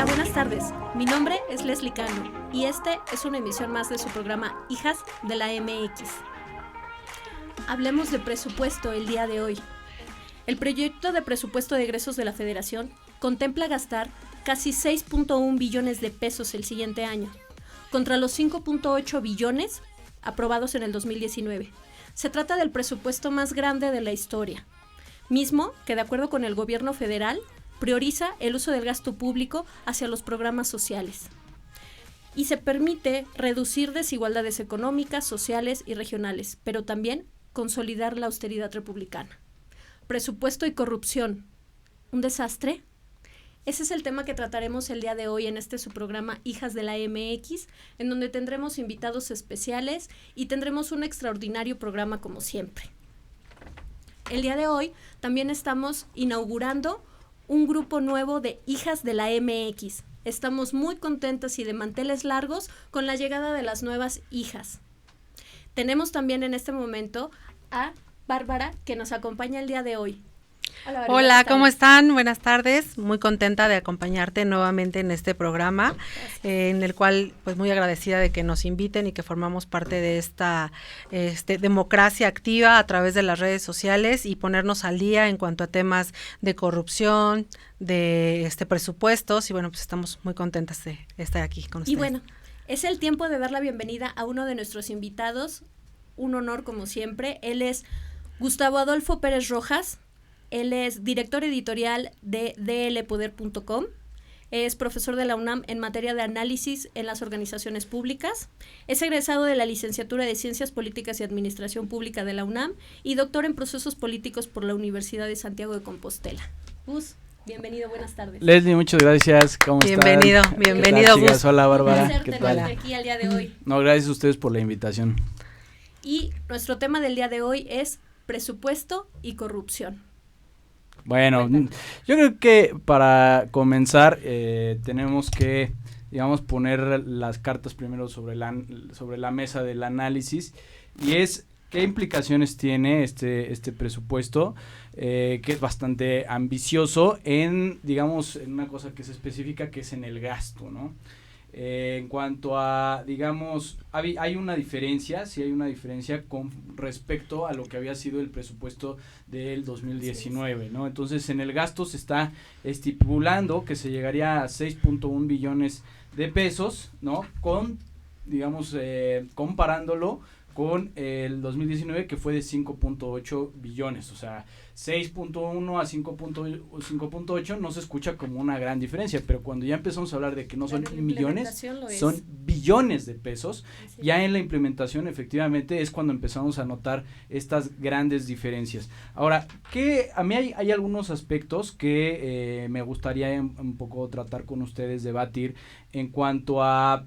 Hola, buenas tardes. Mi nombre es Leslie Cano y este es una emisión más de su programa Hijas de la MX. Hablemos de presupuesto el día de hoy. El proyecto de presupuesto de egresos de la Federación contempla gastar casi 6.1 billones de pesos el siguiente año, contra los 5.8 billones aprobados en el 2019. Se trata del presupuesto más grande de la historia, mismo que, de acuerdo con el gobierno federal, prioriza el uso del gasto público hacia los programas sociales y se permite reducir desigualdades económicas, sociales y regionales, pero también consolidar la austeridad republicana. Presupuesto y corrupción, ¿un desastre? Ese es el tema que trataremos el día de hoy en su programa Hijas de la MX, en donde tendremos invitados especiales y tendremos un extraordinario programa como siempre. El día de hoy también estamos inaugurando un grupo nuevo de Hijas de la MX. Estamos muy contentas y de manteles largos con la llegada de las nuevas hijas. Tenemos también en este momento a Bárbara, que nos acompaña el día de hoy. Hola, ¿cómo están? Buenas tardes. Muy contenta de acompañarte nuevamente en este programa, en el cual pues muy agradecida de que nos inviten y que formamos parte de esta democracia activa a través de las redes sociales y ponernos al día en cuanto a temas de corrupción, de presupuestos y bueno, pues estamos muy contentas de estar aquí con ustedes. Y bueno, es el tiempo de dar la bienvenida a uno de nuestros invitados, un honor como siempre. Él es Gustavo Adolfo Pérez Rojas. Él es director editorial de dlpoder.com, es profesor de la UNAM en materia de análisis en las organizaciones públicas, es egresado de la licenciatura de Ciencias Políticas y Administración Pública de la UNAM y doctor en procesos políticos por la Universidad de Santiago de Compostela. Gus, bienvenido, buenas tardes. Leslie, muchas gracias, ¿cómo están? Bienvenido, Gus. Hola, Bárbara. Un placer tenerte aquí al día de hoy. No, gracias a ustedes por la invitación. Y nuestro tema del día de hoy es presupuesto y corrupción. Bueno, yo creo que para comenzar tenemos que, digamos, poner las cartas primero sobre la mesa del análisis y es qué implicaciones tiene este presupuesto, que es bastante ambicioso en, digamos, en una cosa que es específica, que es en el gasto, ¿no? En cuanto a, digamos, hay una diferencia, sí hay una diferencia con respecto a lo que había sido el presupuesto del 2019, ¿no? Entonces, en el gasto se está estipulando que se llegaría a 6.1 billones de pesos, ¿no? Con, digamos, comparándolo con el 2019 que fue de 5.8 billones, o sea, 6.1 a 5.8 no se escucha como una gran diferencia, pero cuando ya empezamos a hablar de que no son millones, son billones de pesos, sí. Ya en la implementación efectivamente es cuando empezamos a notar estas grandes diferencias. Ahora, a mí hay algunos aspectos que me gustaría un poco tratar con ustedes, debatir en cuanto a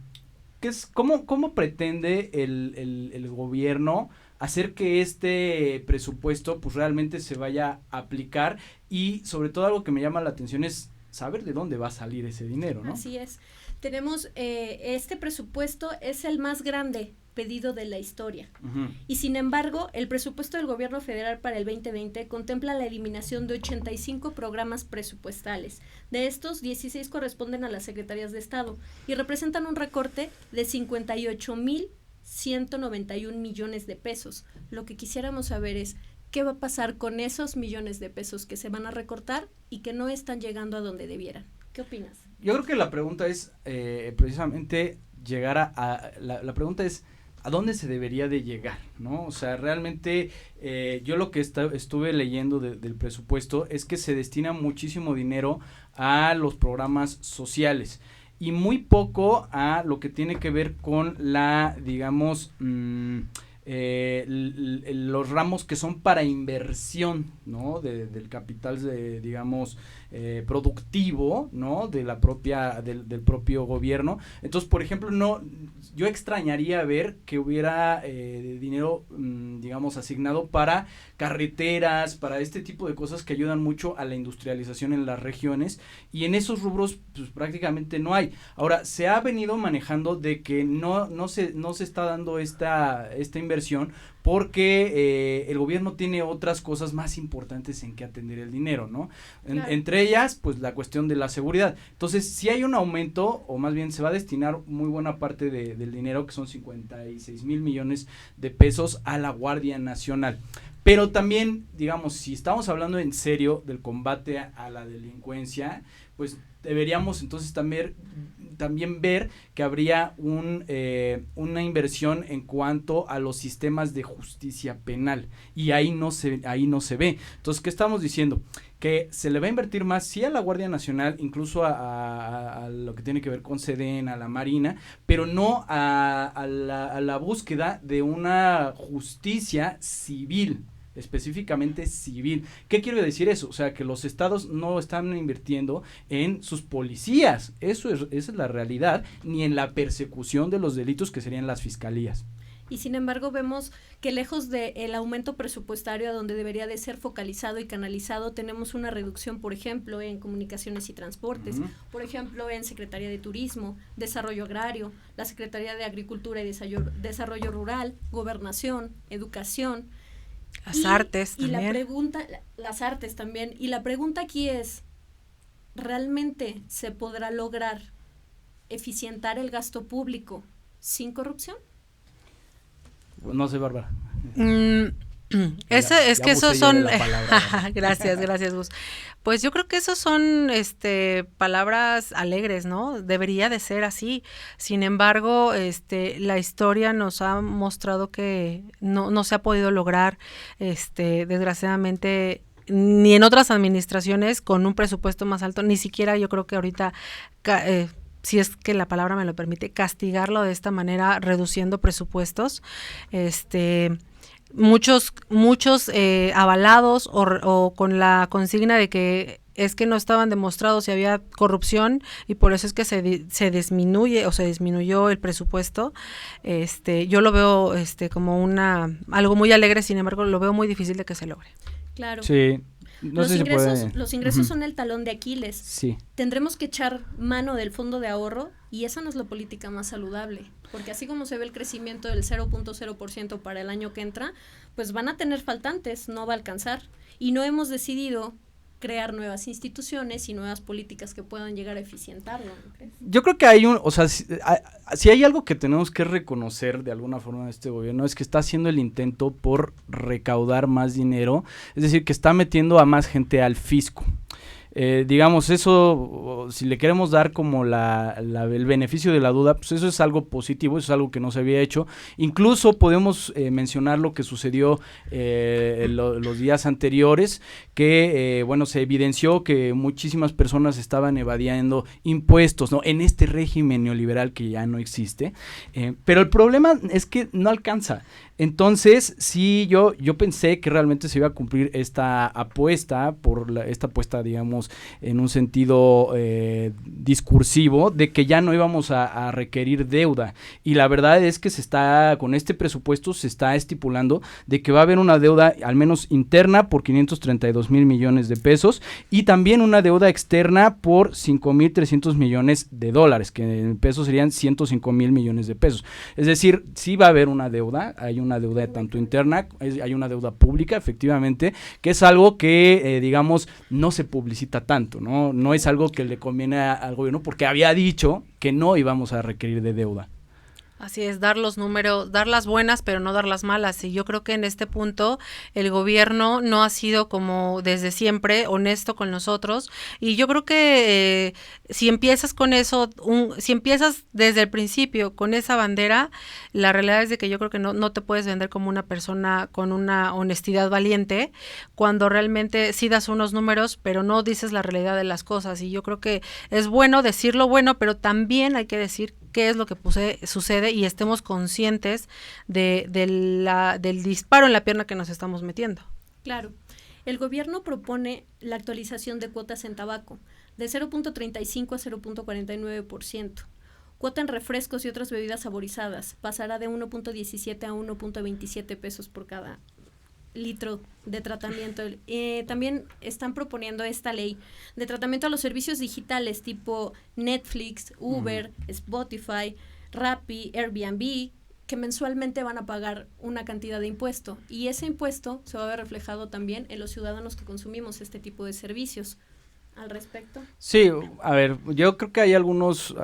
¿Cómo pretende el gobierno hacer que este presupuesto pues realmente se vaya a aplicar? Y sobre todo algo que me llama la atención es saber de dónde va a salir ese dinero, ¿no? Así es. Tenemos, este presupuesto es el más grande pedido de la historia. Uh-huh. Y sin embargo, el presupuesto del gobierno federal para el 2020 contempla la eliminación de 85 programas presupuestales. De estos, 16 corresponden a las secretarías de Estado y representan un recorte de 58,191 millones de pesos. Lo que quisiéramos saber es qué va a pasar con esos millones de pesos que se van a recortar y que no están llegando a donde debieran. ¿Qué opinas? Yo creo que la pregunta es precisamente llegar la pregunta es ¿a dónde se debería de llegar? ¿No? O sea, realmente yo lo que estuve leyendo del presupuesto es que se destina muchísimo dinero a los programas sociales y muy poco a lo que tiene que ver con la, digamos, los ramos que son para inversión, ¿no? Del capital, digamos, productivo, ¿no? De la del propio gobierno. Entonces, por ejemplo, yo extrañaría ver que hubiera dinero, digamos, asignado para carreteras, para este tipo de cosas que ayudan mucho a la industrialización en las regiones, y en esos rubros pues prácticamente no hay. Ahora, se ha venido manejando de que no se está dando esta inversión inversión porque el gobierno tiene otras cosas más importantes en que atender el dinero, ¿no? Claro. Entre ellas, pues la cuestión de la seguridad. Entonces, si hay un aumento, o más bien se va a destinar muy buena parte del dinero, que son 56 mil millones de pesos, a la Guardia Nacional. Pero también, digamos, si estamos hablando en serio del combate a la delincuencia, pues deberíamos entonces también ver que habría una inversión en cuanto a los sistemas de justicia penal, y ahí no se ve. Entonces, ¿qué estamos diciendo? Que se le va a invertir más, sí, a la Guardia Nacional, incluso a lo que tiene que ver con Sedena, a la Marina, pero no a la búsqueda de una justicia civil, específicamente civil. ¿Qué quiere decir eso? O sea, que los estados no están invirtiendo en sus policías, esa es la realidad, ni en la persecución de los delitos, que serían las fiscalías. Y sin embargo vemos que lejos del aumento presupuestario a donde debería de ser focalizado y canalizado, tenemos una reducción, por ejemplo, en comunicaciones y transportes, por ejemplo, en Secretaría de Turismo, Desarrollo Agrario, la Secretaría de Agricultura y Desarrollo Rural, Gobernación, Educación. Las artes también. Y las artes también. Y la pregunta aquí es, ¿realmente se podrá lograr eficientar el gasto público sin corrupción? No sé, Bárbara. Esos son gracias Gus. Pues yo creo que esos son palabras alegres, ¿no? Debería de ser así. Sin embargo, la historia nos ha mostrado que no se ha podido lograr, desgraciadamente, ni en otras administraciones con un presupuesto más alto, ni siquiera yo creo que ahorita si es que la palabra me lo permite, castigarlo de esta manera, reduciendo presupuestos, muchos avalados o con la consigna de que es que no estaban demostrados si había corrupción y por eso es que se disminuyó el presupuesto. Yo lo veo como algo muy alegre, sin embargo lo veo muy difícil de que se logre. Claro. Sí. Los ingresos son el talón de Aquiles. Sí. Tendremos que echar mano del fondo de ahorro y esa no es la política más saludable, porque así como se ve el crecimiento del 0.0% para el año que entra, pues van a tener faltantes, no va a alcanzar, y no hemos decidido crear nuevas instituciones y nuevas políticas que puedan llegar a eficientarlo, ¿no crees? Yo creo que hay si hay algo que tenemos que reconocer de alguna forma de este gobierno, es que está haciendo el intento por recaudar más dinero, es decir, que está metiendo a más gente al fisco. Digamos, eso, si le queremos dar como el beneficio de la duda, pues eso es algo positivo, eso es algo que no se había hecho. Incluso podemos mencionar lo que sucedió los días anteriores, que se evidenció que muchísimas personas estaban evadiendo impuestos, ¿no? En este régimen neoliberal que ya no existe, pero el problema es que no alcanza. Entonces, sí, yo pensé que realmente se iba a cumplir esta apuesta, digamos, en un sentido discursivo, de que ya no íbamos a requerir deuda. Y la verdad es que con este presupuesto se está estipulando de que va a haber una deuda, al menos interna, por 532 mil millones de pesos, y también una deuda externa por 5.300 millones de dólares, que en pesos serían 105 mil millones de pesos. Es decir, sí va a haber una deuda, hay una deuda tanto interna, hay una deuda pública, efectivamente, que es algo que, digamos, no se publicita tanto, ¿no? No es algo que le conviene al gobierno, porque había dicho que no íbamos a requerir de deuda. Así es, dar los números, dar las buenas, pero no dar las malas. Y yo creo que en este punto el gobierno no ha sido, como desde siempre, honesto con nosotros. Y yo creo que si empiezas con eso, si empiezas desde el principio con esa bandera, la realidad es de que yo creo que no te puedes vender como una persona con una honestidad valiente, cuando realmente sí das unos números, pero no dices la realidad de las cosas. Y yo creo que es bueno decir lo bueno, pero también hay que decir qué es lo que sucede y estemos conscientes del disparo en la pierna que nos estamos metiendo. Claro. El gobierno propone la actualización de cuotas en tabaco de 0.35 a 0.49%. Cuota en refrescos y otras bebidas saborizadas pasará de 1.17 a 1.27 pesos por cada litro de tratamiento. También están proponiendo esta ley de tratamiento a los servicios digitales tipo Netflix, Uber, Spotify, Rappi, Airbnb, que mensualmente van a pagar una cantidad de impuesto, y ese impuesto se va a ver reflejado también en los ciudadanos que consumimos este tipo de servicios. ¿Al respecto? Sí, a ver, yo creo que hay algunos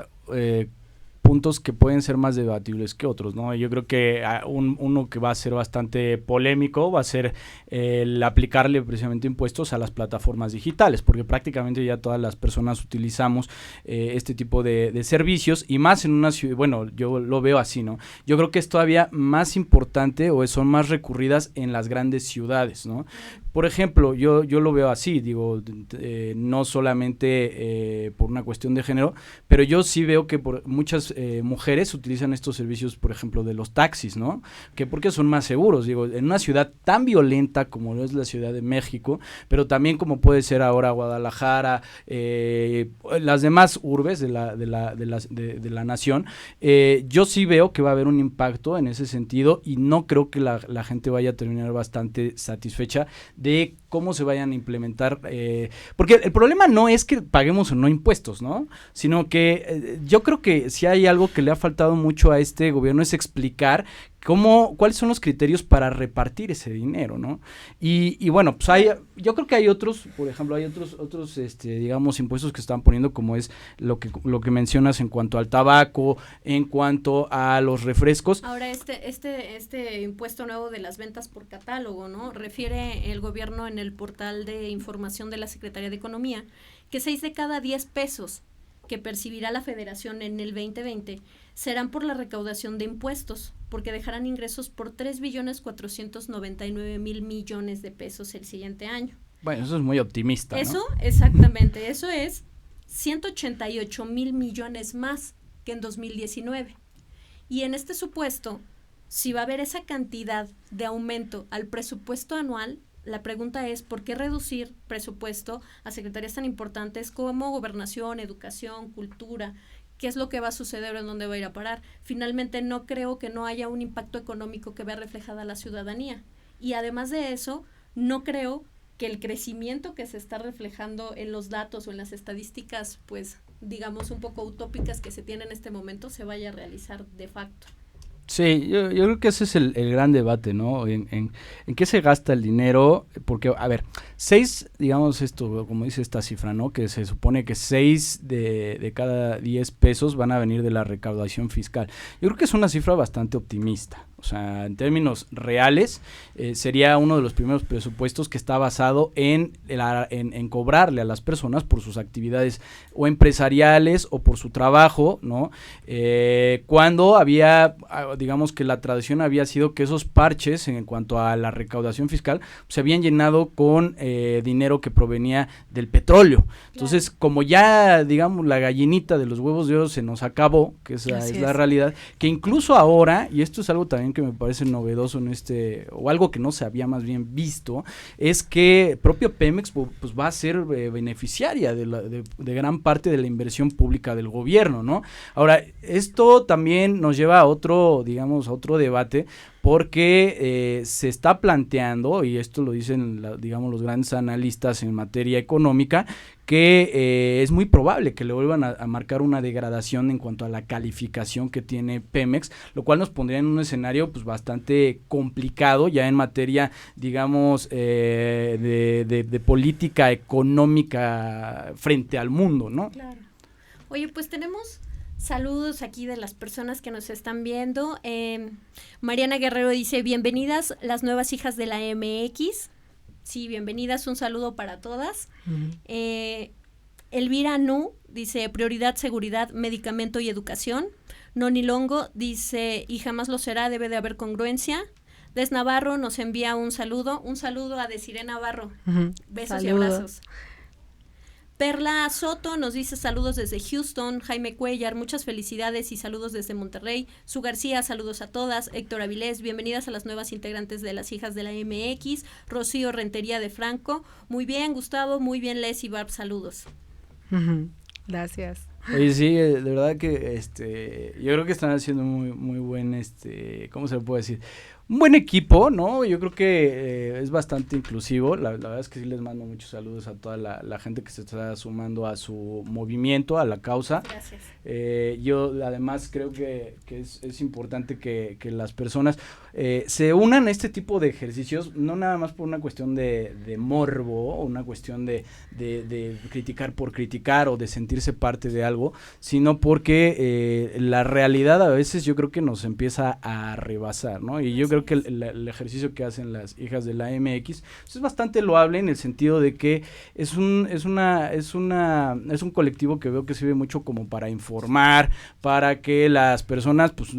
puntos que pueden ser más debatibles que otros, ¿no? Yo creo que uno que va a ser bastante polémico va a ser el aplicarle precisamente impuestos a las plataformas digitales, porque prácticamente ya todas las personas utilizamos este tipo de servicios, y más en una ciudad, bueno, yo lo veo así, ¿no? Yo creo que es todavía más importante, o son más recurridas en las grandes ciudades, ¿no? Por ejemplo, yo lo veo así, digo, no solamente por una cuestión de género, pero yo sí veo que muchas mujeres utilizan estos servicios, por ejemplo, de los taxis, ¿no? Que porque son más seguros, digo, en una ciudad tan violenta como lo es la Ciudad de México, pero también como puede ser ahora Guadalajara, las demás urbes de la nación, yo sí veo que va a haber un impacto en ese sentido, y no creo que la gente vaya a terminar bastante satisfecha de cómo se vayan a implementar, porque el problema no es que paguemos o no impuestos, ¿no? Sino que yo creo que si hay algo que le ha faltado mucho a este gobierno es explicar cuáles son los criterios para repartir ese dinero, ¿no? Y bueno, pues yo creo que hay otros, por ejemplo, hay otros digamos, impuestos que están poniendo, como es lo que mencionas en cuanto al tabaco, en cuanto a los refrescos. Ahora, este impuesto nuevo de las ventas por catálogo, ¿no? Refiere el gobierno en el portal de información de la Secretaría de Economía que 6 de cada 10 pesos que percibirá la Federación en el 2020 serán por la recaudación de impuestos, porque dejarán ingresos por 3.499.000 millones de pesos el siguiente año. Bueno, eso es muy optimista, ¿no? Eso, exactamente, eso es 188.000 millones más que en 2019. Y en este supuesto, si va a haber esa cantidad de aumento al presupuesto anual, la pregunta es, ¿por qué reducir presupuesto a secretarías tan importantes como Gobernación, Educación, Cultura? ¿Qué es lo que va a suceder, en dónde va a ir a parar? Finalmente, no creo que no haya un impacto económico que vea reflejada la ciudadanía. Y además de eso, no creo que el crecimiento que se está reflejando en los datos o en las estadísticas, pues, digamos, un poco utópicas que se tienen en este momento, se vaya a realizar de facto. Sí, yo creo que ese es el gran debate, ¿no? En qué se gasta el dinero, porque, a ver, 6, digamos esto, como dice esta cifra, ¿no? Que se supone que 6 de cada 10 pesos van a venir de la recaudación fiscal. Yo creo que es una cifra bastante optimista. O sea, en términos reales, sería uno de los primeros presupuestos que está basado en cobrarle a las personas por sus actividades o empresariales o por su trabajo, ¿no? Cuando había, digamos que la tradición había sido que esos parches en cuanto a la recaudación fiscal se habían llenado con dinero que provenía del petróleo. Entonces, claro, como ya, digamos, la gallinita de los huevos de oro se nos acabó, que esa es la realidad, que incluso ahora, y esto es algo también que me parece novedoso o algo que no se había más bien visto, es que propio Pemex pues va a ser beneficiaria de gran parte de la inversión pública del gobierno, ¿no? Ahora, esto también nos lleva a otro debate, porque se está planteando, y esto lo dicen digamos los grandes analistas en materia económica, que es muy probable que le vuelvan a marcar una degradación en cuanto a la calificación que tiene Pemex, lo cual nos pondría en un escenario pues bastante complicado ya en materia, digamos, de política económica frente al mundo, ¿no? Claro. Oye, pues tenemos saludos aquí de las personas que nos están viendo. Mariana Guerrero dice, bienvenidas las nuevas hijas de la MX. Sí, bienvenidas, un saludo para todas. Uh-huh. Elvira Nu dice, prioridad, seguridad, medicamento y educación. Noni Longo dice, y jamás lo será, debe de haber congruencia. Des Navarro nos envía un saludo a Desiree Navarro. Uh-huh. Besos y abrazos. Perla Soto nos dice saludos desde Houston. Jaime Cuellar, muchas felicidades y saludos desde Monterrey. Su García, saludos a todas. Héctor Avilés, bienvenidas a las nuevas integrantes de las hijas de la MX. Rocío Rentería de Franco, muy bien Gustavo, muy bien Les y Barb, saludos. Gracias. Oye, sí, de verdad que yo creo que están haciendo muy, muy buen, ¿cómo se le puede decir? un buen equipo, ¿no? Yo creo que es bastante inclusivo. La verdad es que sí les mando muchos saludos a toda la gente que se está sumando a su movimiento, a la causa. Gracias. Yo además creo que es importante que las personas se unan a este tipo de ejercicios, no nada más por una cuestión de morbo, o una cuestión de criticar por criticar o de sentirse parte de algo, sino porque la realidad a veces yo creo que nos empieza a rebasar, ¿no? Y yo creo que el ejercicio que hacen las hijas de la MX es bastante loable en el sentido de que es un colectivo que veo que sirve mucho como para informar, para que las personas pues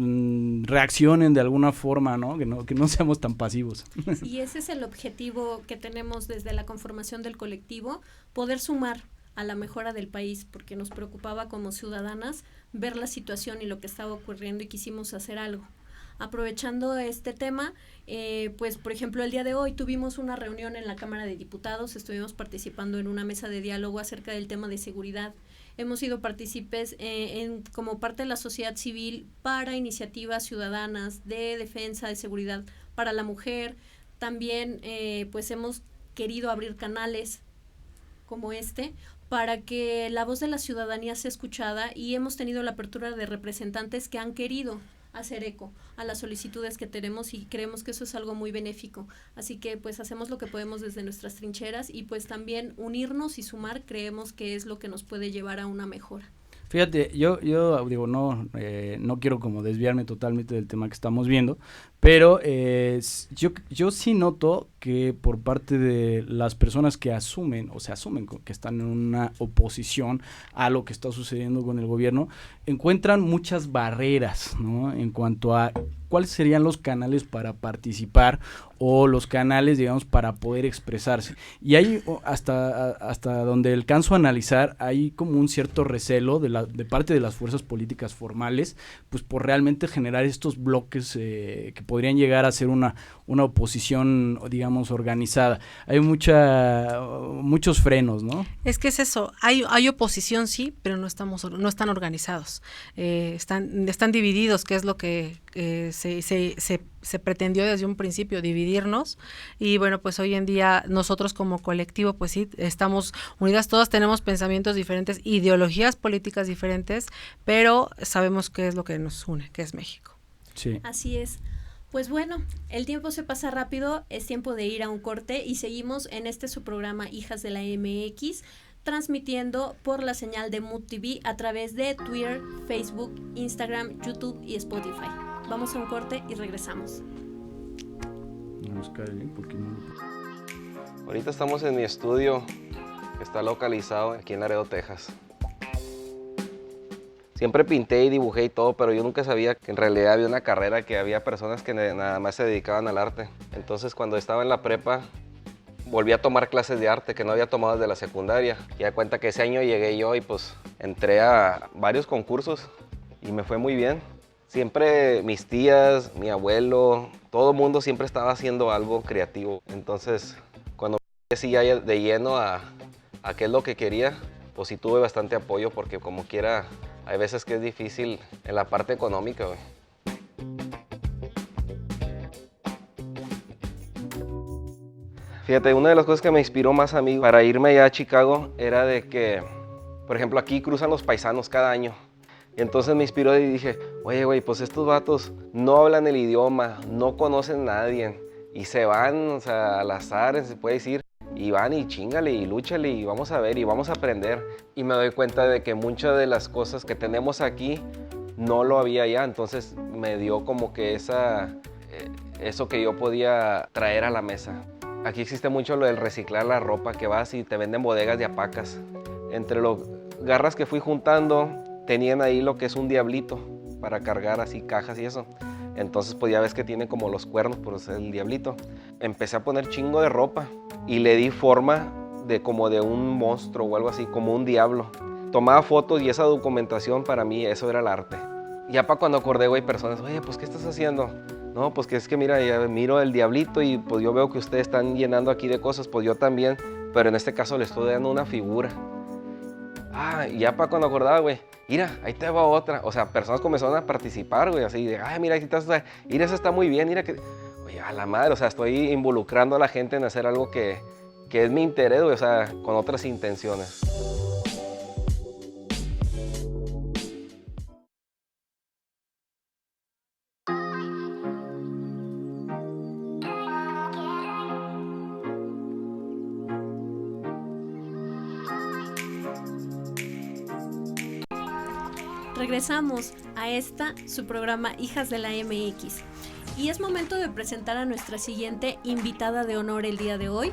reaccionen de alguna forma, ¿no? Que no seamos tan pasivos. Y ese es el objetivo que tenemos desde la conformación del colectivo, poder sumar a la mejora del país, porque nos preocupaba como ciudadanas ver la situación y lo que estaba ocurriendo y quisimos hacer algo. Aprovechando este tema, pues por ejemplo el día de hoy tuvimos una reunión en la Cámara de Diputados, estuvimos participando en una mesa de diálogo acerca del tema de seguridad. Hemos sido partícipes como parte de la sociedad civil para iniciativas ciudadanas de defensa de seguridad para la mujer. También pues hemos querido abrir canales como este para que la voz de la ciudadanía sea escuchada, y hemos tenido la apertura de representantes que han querido hacer eco a las solicitudes que tenemos, y creemos que eso es algo muy benéfico. Así que pues hacemos lo que podemos desde nuestras trincheras, y pues también unirnos y sumar creemos que es lo que nos puede llevar a una mejora. Fíjate, yo digo, no quiero como desviarme totalmente del tema que estamos viendo, pero yo sí noto que por parte de las personas que asumen que están en una oposición a lo que está sucediendo con el gobierno, encuentran muchas barreras, ¿no? En cuanto a cuáles serían los canales para participar o los canales, digamos, para poder expresarse. Y hay, hasta donde alcanzo a analizar, hay como un cierto recelo de parte de las fuerzas políticas formales, pues por realmente generar estos bloques que podrían llegar a ser una oposición, digamos, organizada. Hay muchos frenos, ¿no? Es que es eso, hay oposición sí, pero no están organizados. Están divididos, que es lo que se pretendió desde un principio, dividirnos, y bueno, pues hoy en día nosotros como colectivo pues sí, estamos unidas, todas tenemos pensamientos diferentes, ideologías políticas diferentes, pero sabemos qué es lo que nos une, que es México. Sí. Así es. Pues bueno, el tiempo se pasa rápido, es tiempo de ir a un corte y seguimos en su programa Hijas de la MX, transmitiendo por la señal de Mood TV a través de Twitter, Facebook, Instagram, YouTube y Spotify. Vamos a un corte y regresamos. Ahorita estamos en mi estudio, que está localizado aquí en Laredo, Texas. Siempre pinté y dibujé y todo, pero yo nunca sabía que en realidad había una carrera, que había personas que nada más se dedicaban al arte. Entonces cuando estaba en la prepa, volví a tomar clases de arte que no había tomado desde la secundaria. Y da cuenta que ese año llegué yo y pues entré a varios concursos y me fue muy bien. Siempre mis tías, mi abuelo, todo el mundo siempre estaba haciendo algo creativo. Entonces, cuando me metí ya de lleno a qué es lo que quería, pues sí tuve bastante apoyo, porque como quiera, hay veces que es difícil en la parte económica, güey. Fíjate, una de las cosas que me inspiró más a mí para irme allá a Chicago era de que, por ejemplo, aquí cruzan los paisanos cada año. Y entonces me inspiró y dije, oye, güey, pues estos vatos no hablan el idioma, no conocen a nadie y se van, o sea, al azar, se puede decir, y van y chíngale y lúchale y vamos a ver y vamos a aprender. Y me doy cuenta de que muchas de las cosas que tenemos aquí no lo había allá, entonces me dio como que eso que yo podía traer a la mesa. Aquí existe mucho lo del reciclar la ropa, que vas y te venden bodegas de apacas. Entre las garras que fui juntando, tenían ahí lo que es un diablito para cargar así cajas y eso. Entonces pues ya ves que tiene como los cuernos, por eso es el diablito. Empecé a poner chingo de ropa y le di forma como de un monstruo o algo así, como un diablo. Tomaba fotos y esa documentación para mí, eso era el arte. Ya para cuando acordé, güey, personas, oye, pues ¿qué estás haciendo? No, pues que es que mira, ya miro el diablito y pues yo veo que ustedes están llenando aquí de cosas, pues yo también, pero en este caso le estoy dando una figura. Y ya para cuando acordaba, güey, mira, ahí te va otra. O sea, personas comenzaron a participar, güey, así de, mira, aquí estás, mira, esa está muy bien, mira que... oye, a la madre, o sea, estoy involucrando a la gente en hacer algo que es mi interés, güey, o sea, con otras intenciones. Regresamos a su programa Hijas de la MX. Y es momento de presentar a nuestra siguiente invitada de honor el día de hoy.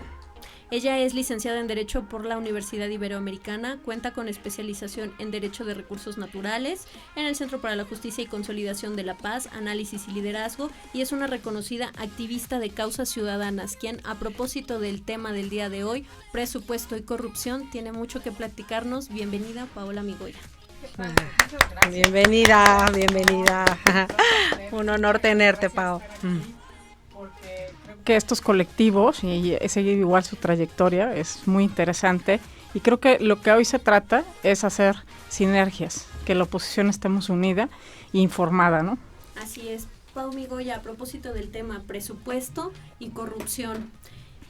Ella es licenciada en Derecho por la Universidad Iberoamericana, cuenta con especialización en Derecho de Recursos Naturales, en el Centro para la Justicia y Consolidación de la Paz, Análisis y Liderazgo, y es una reconocida activista de causas ciudadanas, quien, a propósito del tema del día de hoy, presupuesto y corrupción, tiene mucho que platicarnos. Bienvenida, Paola Migoya. Bienvenida. Un honor tenerte, Pao. Porque creo que estos colectivos, y he seguido igual su trayectoria, es muy interesante, y creo que lo que hoy se trata es hacer sinergias, que la oposición estemos unida e informada, ¿no? Así es, Pau Migoya, a propósito del tema presupuesto y corrupción.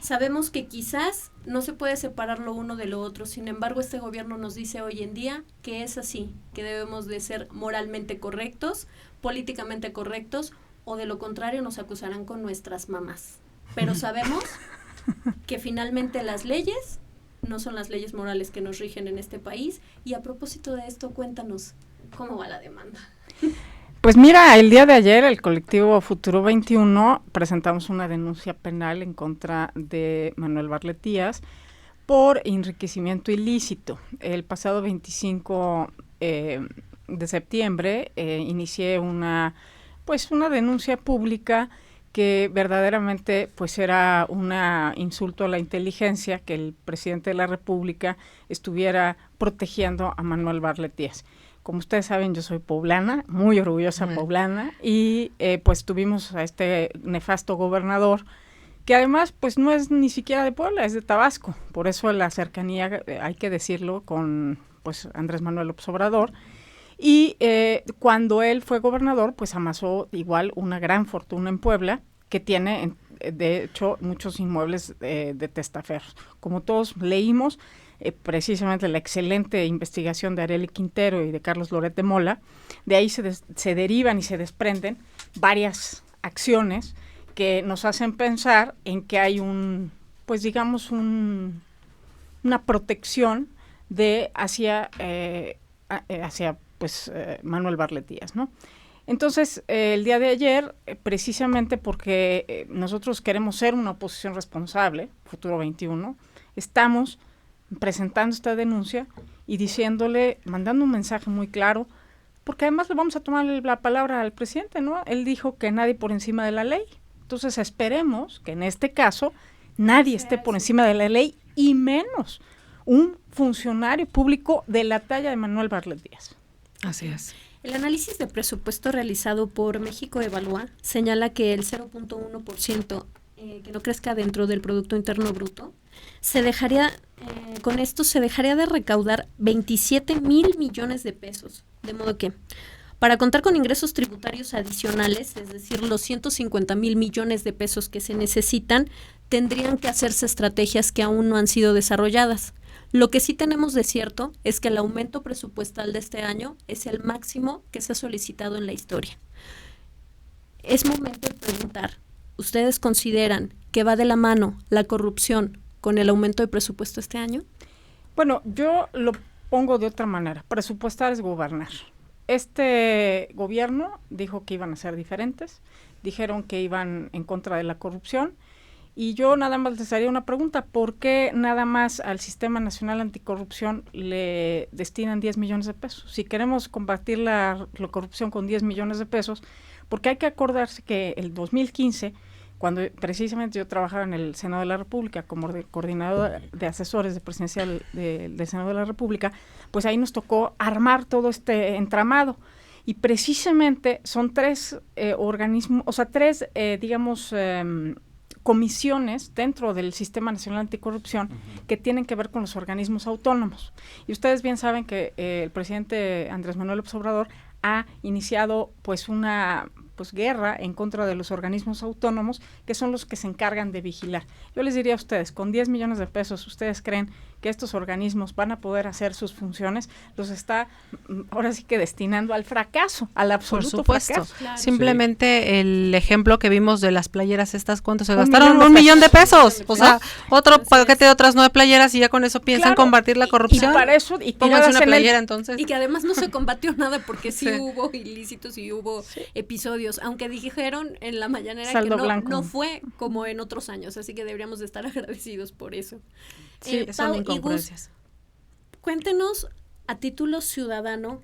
Sabemos que quizás no se puede separar lo uno de lo otro, sin embargo este gobierno nos dice hoy en día que es así, que debemos de ser moralmente correctos, políticamente correctos, o de lo contrario nos acusarán con nuestras mamás. Pero sabemos que finalmente las leyes no son las leyes morales que nos rigen en este país, y a propósito de esto, cuéntanos, ¿cómo va la demanda? Pues mira, el día de ayer el colectivo Futuro 21 presentamos una denuncia penal en contra de Manuel Bartlett Díaz por enriquecimiento ilícito. El pasado 25 de septiembre inicié una denuncia pública que verdaderamente pues era un insulto a la inteligencia que el presidente de la República estuviera protegiendo a Manuel Bartlett Díaz. Como ustedes saben, yo soy poblana, muy orgullosa poblana, y pues tuvimos a este nefasto gobernador, que además pues no es ni siquiera de Puebla, es de Tabasco. Por eso la cercanía, hay que decirlo, con pues Andrés Manuel López Obrador. Y cuando él fue gobernador, pues amasó igual una gran fortuna en Puebla, que tiene de hecho muchos inmuebles de testaferros. Como todos leímos, precisamente la excelente investigación de Arely Quintero y de Carlos Loret de Mola, de ahí se derivan y se desprenden varias acciones que nos hacen pensar en que hay una protección hacia Manuel Bartlett Díaz, ¿no? Entonces, el día de ayer, precisamente porque nosotros queremos ser una oposición responsable, Futuro 21, estamos presentando esta denuncia y mandando un mensaje muy claro, porque además le vamos a tomar la palabra al presidente, ¿no? Él dijo que nadie por encima de la ley. Entonces esperemos que en este caso nadie esté por encima de la ley, y menos un funcionario público de la talla de Manuel Bartlett Díaz. Así es. El análisis de presupuesto realizado por México Evalúa señala que el 0.1% que no crezca dentro del Producto Interno Bruto, con esto se dejaría de recaudar 27,000 millones de pesos. De modo que, para contar con ingresos tributarios adicionales, es decir, los 150,000 millones de pesos que se necesitan, tendrían que hacerse estrategias que aún no han sido desarrolladas. Lo que sí tenemos de cierto es que el aumento presupuestal de este año es el máximo que se ha solicitado en la historia. Es momento de preguntar, ¿ustedes consideran que va de la mano la corrupción con el aumento de presupuesto este año? Bueno, yo lo pongo de otra manera. Presupuestar es gobernar. Este gobierno dijo que iban a ser diferentes, dijeron que iban en contra de la corrupción, y yo nada más les haría una pregunta: ¿por qué nada más al Sistema Nacional Anticorrupción le destinan 10 millones de pesos? Si queremos combatir la corrupción con 10 millones de pesos, porque hay que acordarse que el 2015, cuando precisamente yo trabajaba en el Senado de la República como coordinadora de asesores de presidencial del Senado de la República, pues ahí nos tocó armar todo este entramado. Y precisamente son tres organismos, o sea, comisiones dentro del Sistema Nacional Anticorrupción que tienen que ver con los organismos autónomos. Y ustedes bien saben que el presidente Andrés Manuel López Obrador ha iniciado pues una pues guerra en contra de los organismos autónomos, que son los que se encargan de vigilar. Yo les diría a ustedes, con 10 millones de pesos, ¿ustedes creen que estos organismos van a poder hacer sus funciones? Los está ahora sí que destinando al fracaso, al absoluto fracaso. Claro. Simplemente el ejemplo que vimos de las playeras estas, ¿cuánto se gastaron? $1 millón de pesos. O sea, otro paquete de otras 9 playeras y ya con eso piensan combatir la corrupción. Y para eso, y pónganse una playera entonces. Y que además no se combatió nada porque sí hubo ilícitos y hubo episodios, aunque dijeron en la mañanera Saldo que no fue como en otros años, así que deberíamos de estar agradecidos por eso. Sí, son incongruencias. Cuéntenos a título ciudadano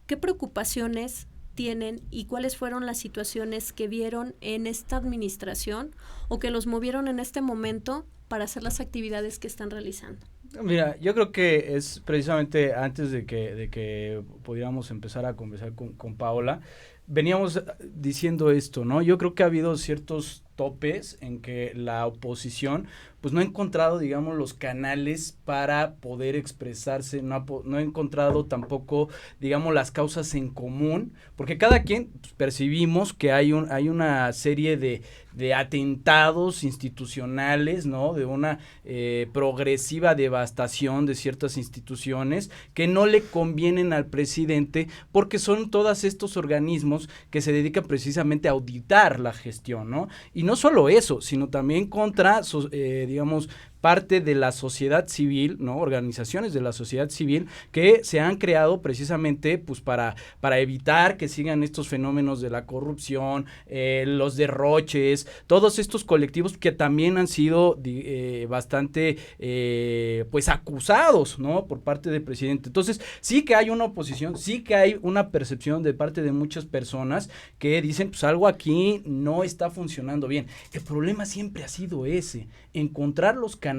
qué preocupaciones tienen y cuáles fueron las situaciones que vieron en esta administración o que los movieron en este momento para hacer las actividades que están realizando. Mira, yo creo que es precisamente antes de que pudiéramos empezar a conversar con Paola, veníamos diciendo esto, ¿no? Yo creo que ha habido ciertos topes en que la oposición pues no ha encontrado, digamos, los canales para poder expresarse, no ha encontrado tampoco, digamos, las causas en común, porque cada quien pues, percibimos que hay una serie de atentados institucionales, ¿no? De una progresiva devastación de ciertas instituciones que no le convienen al presidente porque son todos estos organismos que se dedican precisamente a auditar la gestión, ¿no? Y no solo eso, sino también contra, digamos, parte de la sociedad civil, ¿no? Organizaciones de la sociedad civil que se han creado precisamente pues para evitar que sigan estos fenómenos de la corrupción, los derroches, todos estos colectivos que también han sido bastante pues acusados, ¿no? Por parte del presidente. Entonces, sí que hay una oposición, sí que hay una percepción de parte de muchas personas que dicen, pues algo aquí no está funcionando bien. El problema siempre ha sido ese, encontrar los canales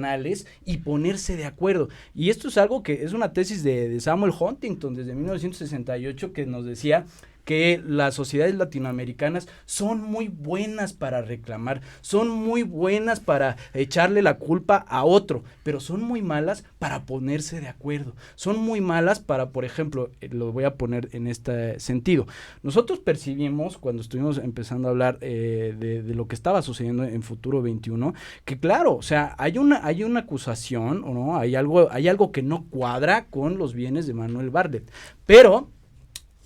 y ponerse de acuerdo. Y esto es algo que es una tesis de Samuel Huntington desde 1968 que nos decía que las sociedades latinoamericanas son muy buenas para reclamar, son muy buenas para echarle la culpa a otro, pero son muy malas para ponerse de acuerdo, son muy malas para, por ejemplo, lo voy a poner en este sentido, nosotros percibimos cuando estuvimos empezando a hablar de lo que estaba sucediendo en Futuro 21, que claro, o sea, hay una acusación, ¿no? Hay algo que no cuadra con los bienes de Manuel Bartlett, pero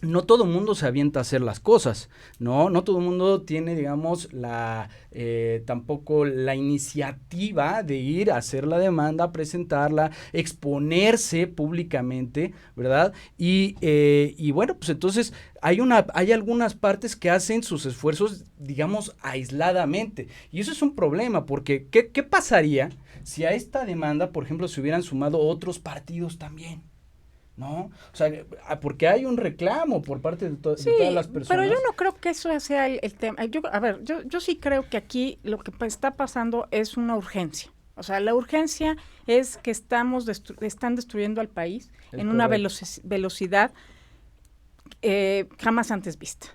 no todo el mundo se avienta a hacer las cosas, ¿no? No todo el mundo tiene, digamos, tampoco la iniciativa de ir a hacer la demanda, presentarla, exponerse públicamente, ¿verdad? Y bueno, pues entonces hay algunas partes que hacen sus esfuerzos, digamos, aisladamente. Y eso es un problema, porque ¿qué pasaría si a esta demanda, por ejemplo, se hubieran sumado otros partidos también? ¿No? O sea, porque hay un reclamo por parte de todas las personas. Pero yo no creo que eso sea el tema. Yo sí creo que aquí lo que está pasando es una urgencia. O sea, la urgencia es que están destruyendo al país en una velocidad jamás antes vista.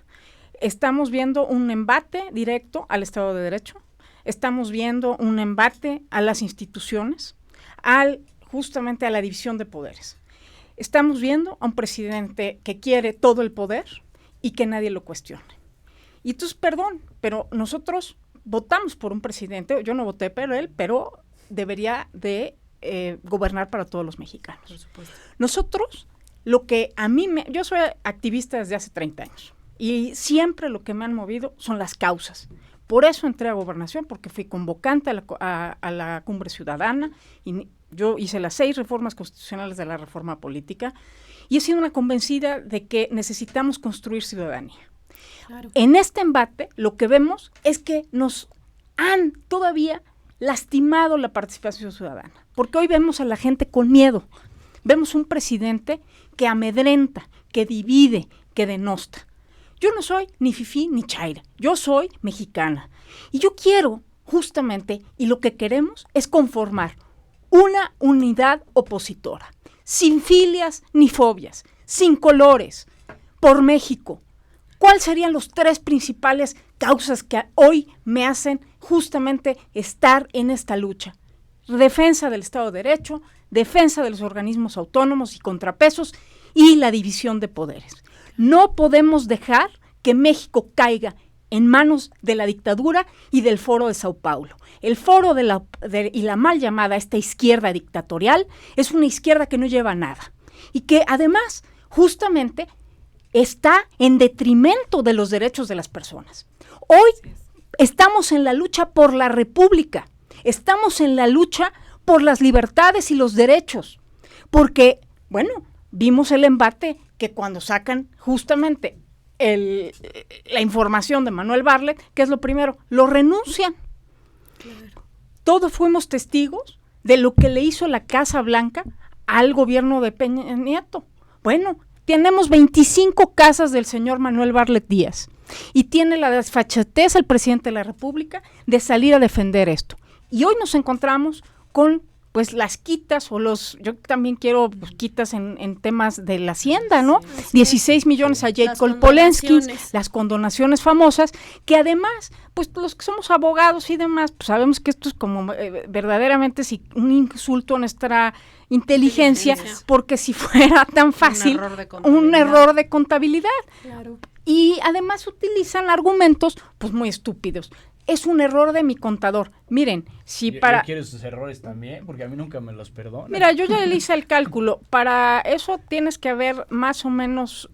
Estamos viendo un embate directo al Estado de Derecho, estamos viendo un embate a las instituciones, justamente a la división de poderes. Estamos viendo a un presidente que quiere todo el poder y que nadie lo cuestione. Y entonces, perdón, pero nosotros votamos por un presidente, yo no voté por él, pero debería de gobernar para todos los mexicanos. Por supuesto. Nosotros, yo soy activista desde hace 30 años y siempre lo que me han movido son las causas. Por eso entré a gobernación, porque fui convocante a la Cumbre Ciudadana y yo hice las 6 reformas constitucionales de la reforma política y he sido una convencida de que necesitamos construir ciudadanía. Claro. En este embate lo que vemos es que nos han todavía lastimado la participación ciudadana, porque hoy vemos a la gente con miedo, vemos un presidente que amedrenta, que divide, que denosta. Yo no soy ni fifí ni chaira, yo soy mexicana y yo quiero justamente, y lo que queremos es conformar una unidad opositora, sin filias ni fobias, sin colores, por México. ¿Cuáles serían los 3 principales causas que hoy me hacen justamente estar en esta lucha? Defensa del Estado de Derecho, defensa de los organismos autónomos y contrapesos y la división de poderes. No podemos dejar que México caiga en manos de la dictadura y del Foro de Sao Paulo. El Foro y la mal llamada esta izquierda dictatorial es una izquierda que no lleva a nada y que además justamente está en detrimento de los derechos de las personas. Hoy estamos en la lucha por la república, estamos en la lucha por las libertades y los derechos, porque, bueno, vimos el embate que cuando sacan justamente la información de Manuel Bartlett, ¿qué es lo primero? Lo renuncian. Claro. Todos fuimos testigos de lo que le hizo la Casa Blanca al gobierno de Peña Nieto. Bueno, tenemos 25 casas del señor Manuel Bartlett Díaz y tiene la desfachatez el presidente de la República de salir a defender esto. Y hoy nos encontramos con pues las quitas yo también quiero quitas en temas de la hacienda, ¿no? Sí, 16 millones a Jacob Polensky, las condonaciones famosas, que además, pues los que somos abogados y demás, pues sabemos que esto es como verdaderamente un insulto a nuestra inteligencia, porque si fuera tan fácil, un error de contabilidad. Claro. Y además utilizan argumentos pues muy estúpidos. Es un error de mi contador. Miren, si yo quiero sus errores también, porque a mí nunca me los perdonan. Mira, yo ya le hice el cálculo. Para eso tienes que haber más o menos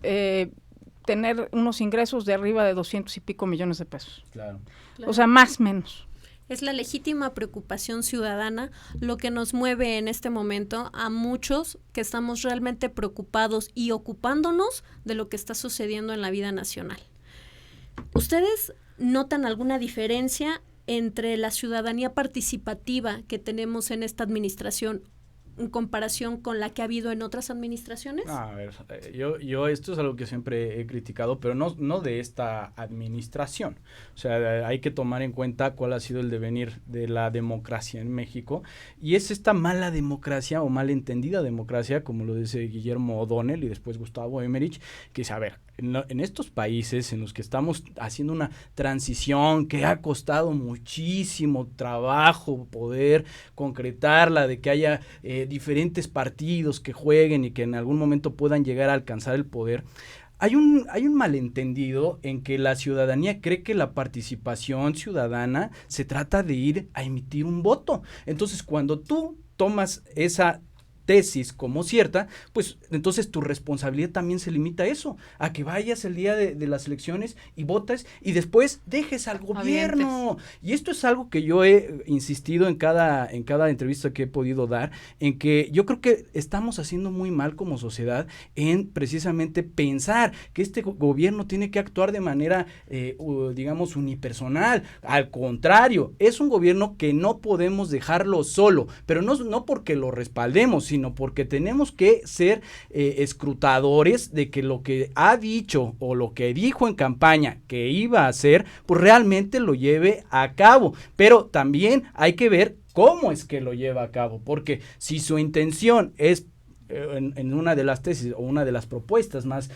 tener unos ingresos de arriba de 200 y pico millones de pesos. Claro. O sea, más o menos. Es la legítima preocupación ciudadana lo que nos mueve en este momento a muchos que estamos realmente preocupados y ocupándonos de lo que está sucediendo en la vida nacional. ¿Ustedes notan alguna diferencia entre la ciudadanía participativa que tenemos en esta administración en comparación con la que ha habido en otras administraciones? A ver, yo esto es algo que siempre he criticado, pero no de esta administración. O sea, hay que tomar en cuenta cuál ha sido el devenir de la democracia en México, y es esta mala democracia o malentendida democracia, como lo dice Guillermo O'Donnell y después Gustavo Emmerich, que dice, a ver, en estos países en los que estamos haciendo una transición que ha costado muchísimo trabajo poder concretarla, de que haya diferentes partidos que jueguen y que en algún momento puedan llegar a alcanzar el poder, hay un malentendido en que la ciudadanía cree que la participación ciudadana se trata de ir a emitir un voto. Entonces, cuando tú tomas esa tesis como cierta, pues entonces tu responsabilidad también se limita a eso, a que vayas el día de las elecciones y votes y después dejes al gobierno. Y esto es algo que yo he insistido en cada entrevista que he podido dar, en que yo creo que estamos haciendo muy mal como sociedad en precisamente pensar que este gobierno tiene que actuar de manera, digamos, unipersonal. Al contrario, es un gobierno que no podemos dejarlo solo, pero no porque lo respaldemos, sino porque tenemos que ser escrutadores de que lo que ha dicho o lo que dijo en campaña que iba a hacer, pues realmente lo lleve a cabo. Pero también hay que ver cómo es que lo lleva a cabo, porque si su intención es en una de las tesis o una de las propuestas más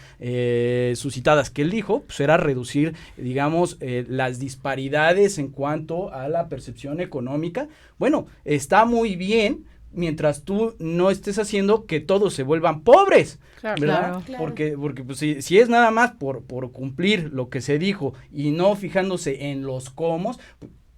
suscitadas que él dijo, pues era reducir, digamos, las disparidades en cuanto a la percepción económica. Bueno, está muy bien, mientras tú no estés haciendo que todos se vuelvan pobres, ¿verdad? Claro. Porque pues, si es nada más por cumplir lo que se dijo y no fijándose en los cómo,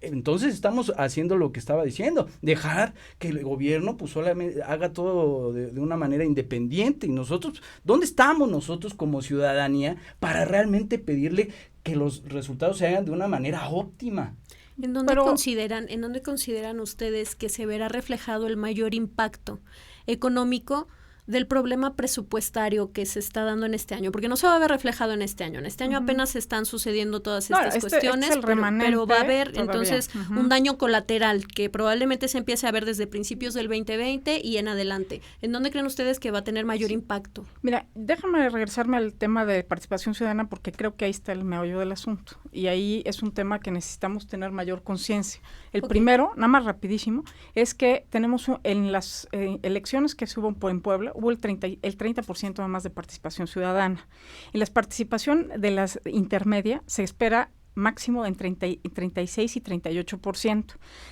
entonces estamos haciendo lo que estaba diciendo, dejar que el gobierno pues solamente haga todo de una manera independiente. Y nosotros, ¿dónde estamos nosotros como ciudadanía para realmente pedirle que los resultados se hagan de una manera óptima? ¿En dónde consideran ustedes que se verá reflejado el mayor impacto económico del problema presupuestario que se está dando en este año? Porque no se va a ver reflejado en este año. En este año apenas están sucediendo todas estas cuestiones, pero va a haber todavía, entonces un daño colateral que probablemente se empiece a ver desde principios del 2020 y en adelante. ¿En dónde creen ustedes que va a tener mayor impacto? Mira, déjame regresarme al tema de participación ciudadana, porque creo que ahí está el meollo del asunto. Y ahí es un tema que necesitamos tener mayor conciencia. El primero, nada más rapidísimo, es que tenemos en las elecciones que se hubo en Puebla, hubo el 30% nada más de participación ciudadana. En la participación de las intermedia se espera máximo en 36 y 38%.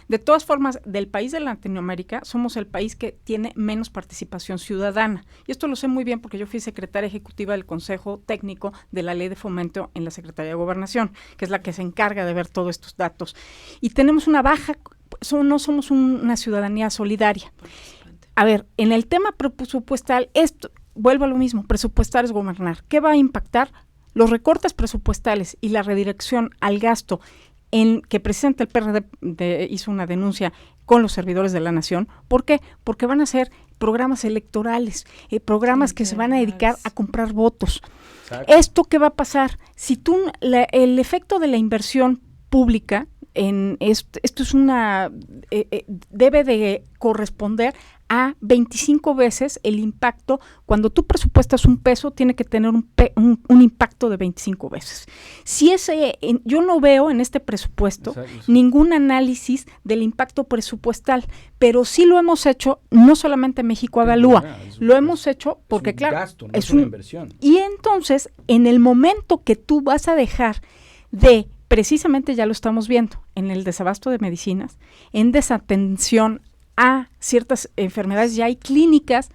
De todas formas, del país de Latinoamérica, somos el país que tiene menos participación ciudadana. Y esto lo sé muy bien porque yo fui secretaria ejecutiva del Consejo Técnico de la Ley de Fomento en la Secretaría de Gobernación, que es la que se encarga de ver todos estos datos. Y tenemos una baja, no somos una ciudadanía solidaria. A ver, en el tema presupuestal, vuelvo a lo mismo, presupuestar es gobernar. ¿Qué va a impactar? Los recortes presupuestales y la redirección al gasto en que precisamente el PRD hizo una denuncia con los servidores de la nación. ¿Por qué? Porque van a ser programas electorales, programas que se van a dedicar a comprar votos. Exacto. ¿Esto qué va a pasar? Si el efecto de la inversión pública esto es debe de corresponder a 25 veces el impacto. Cuando tú presupuestas un peso, tiene que tener un impacto de 25 veces. Yo no veo en este presupuesto ningún análisis del impacto presupuestal, pero sí lo hemos hecho, no solamente México Evalúa, lo hemos hecho porque, es un claro, gasto, no es una inversión. Y entonces, en el momento que tú vas a dejar de, precisamente ya lo estamos viendo, en el desabasto de medicinas, en desatención a ciertas enfermedades, ya hay clínicas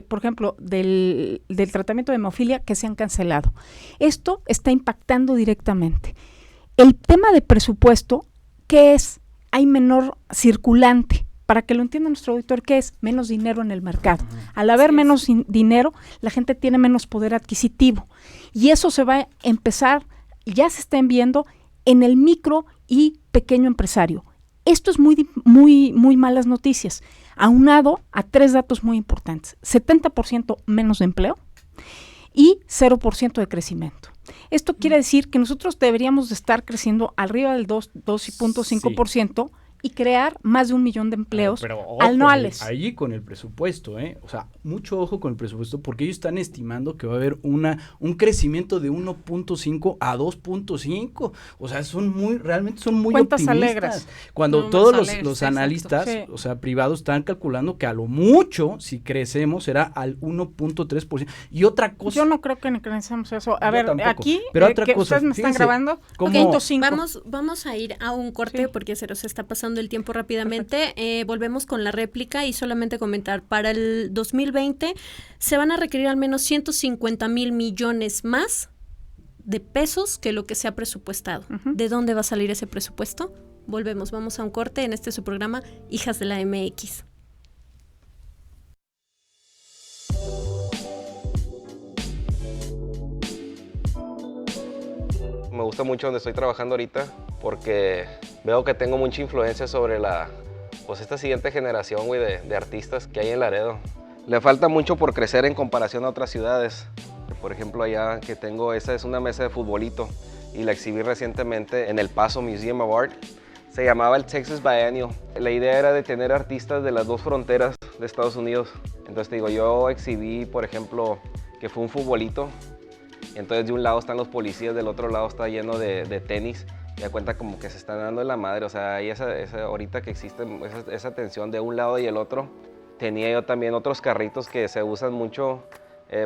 por ejemplo, del tratamiento de hemofilia que se han cancelado. Esto está impactando directamente. El tema de presupuesto, ¿qué es? Hay menor circulante. Para que lo entienda nuestro auditor, ¿qué es? Menos dinero en el mercado. Al haber menos dinero, la gente tiene menos poder adquisitivo. Y eso se va a empezar, ya se están viendo en el micro y pequeño empresario. Esto es muy, muy, muy malas noticias, aunado a 3 datos muy importantes: 70% menos de empleo y 0% de crecimiento. Esto quiere decir que nosotros deberíamos de estar creciendo arriba del 2.5% y crear más de 1 millón de empleos anuales. Allí con el presupuesto, o sea, mucho ojo con el presupuesto, porque ellos están estimando que va a haber un crecimiento de 1.5 a 2.5, o sea, realmente son muy cuentas optimistas. Alegres. Cuando todos los analistas, o sea, privados, están calculando que a lo mucho, si crecemos, será al 1.3%. Y otra cosa... Yo no creo que crecemos eso. A ver, tampoco. aquí, pero otra que cosa, ustedes me están grabando, okay, vamos a ir a un corte porque se nos está pasando el tiempo rápidamente. Volvemos con la réplica y solamente comentar, para el 2020 se van a requerir al menos 150,000 millones más de pesos que lo que se ha presupuestado. ¿De dónde va a salir ese presupuesto? Volvemos, vamos a un corte en su programa Hijas de la MX. Me gusta mucho donde estoy trabajando ahorita porque veo que tengo mucha influencia sobre esta siguiente generación, güey, de artistas que hay en Laredo. Le falta mucho por crecer en comparación a otras ciudades. Por ejemplo, allá que tengo, esa es una mesa de futbolito y la exhibí recientemente en El Paso Museum of Art. Se llamaba el Texas Biennial. La idea era de tener artistas de las dos fronteras de Estados Unidos. Entonces te digo, yo exhibí, por ejemplo, que fue un futbolito. Entonces de un lado están los policías, del otro lado está lleno de tenis. Y da cuenta como que se están dando en la madre. O sea, hay ahorita que existe esa tensión de un lado y el otro. Tenía yo también otros carritos que se usan mucho,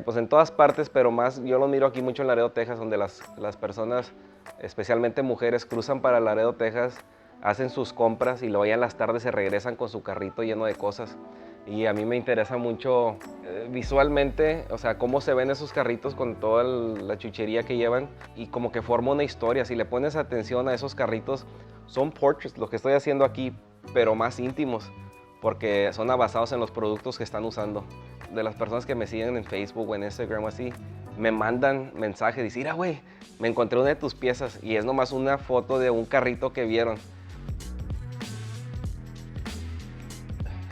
pues en todas partes, pero más yo los miro aquí mucho en Laredo, Texas, donde las personas, especialmente mujeres, cruzan para Laredo, Texas, hacen sus compras y luego ya en las tardes se regresan con su carrito lleno de cosas. Y a mí me interesa mucho visualmente, o sea, cómo se ven esos carritos con toda la chuchería que llevan y como que forma una historia. Si le pones atención a esos carritos, son portraits, lo que estoy haciendo aquí, pero más íntimos, porque son basados en los productos que están usando. De las personas que me siguen en Facebook o en Instagram o así, me mandan mensajes, dicen, mira, güey, me encontré una de tus piezas y es nomás una foto de un carrito que vieron.